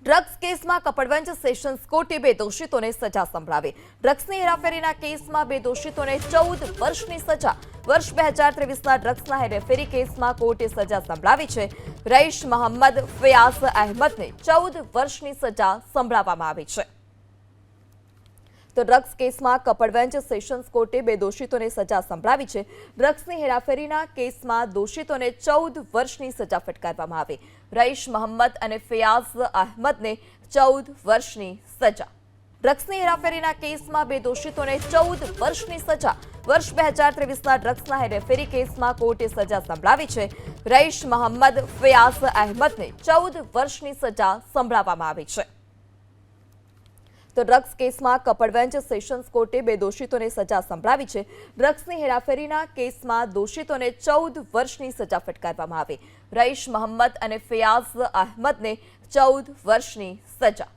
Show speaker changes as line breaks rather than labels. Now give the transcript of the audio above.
Drugs કેસમાં Kapadvanj sessions કોર્ટે બે દોષિતોને સજા સંભળાવી। ડ્રગ્સની હેરાફેરીના કેસમાં બે દોષિતોને 14 વર્ષની સજા। વર્ષ 2023ના ડ્રગ્સના હેરાફેરી કેસમાં કોર્ટે સજા સંભળાવી છે। રઈશ મોહમ્મદ ફયાઝ અહેમદને 14 વર્ષની સજા સંભળાવવામાં આવી છે। તો ડ્રગ્સ કેસમાં કપડવંજ સેશન્સ કોર્ટે બે દોષિતોને સજા સંભળાવી છે। ડ્રગ્સની હેરાફેરીના કેસમાં દોષિતોને 14 વર્ષની સજા ફટકારવામાં આવી। રઈશ મોહમ્મદ અને ફયાઝ અહેમદને 14 વર્ષની સજા। ડ્રગ્સની હેરાફેરીના કેસમાં બે દોષિતોને 14 વર્ષની સજા। વર્ષ 2023ના ડ્રગ્સના હેરાફેરી કેસમાં કોર્ટે સજા સંભળાવી છે। રઈશ મોહમ્મદ ફયાઝ અહેમદને 14 વર્ષની સજા સંભળાવવામાં આવી છે। તો ડ્રગ્સ કેસમાં કપડવંજ સેશન્સ કોર્ટે બે દોષિતોને સજા સંભળાવી છે। ડ્રગ્સની હેરાફેરીના કેસમાં દોષિતોને 14 વર્ષની સજા ફટકારવામાં આવી। રઈશ મોહમ્મદ અને ફયાઝ અહેમદને 14 વર્ષની સજા।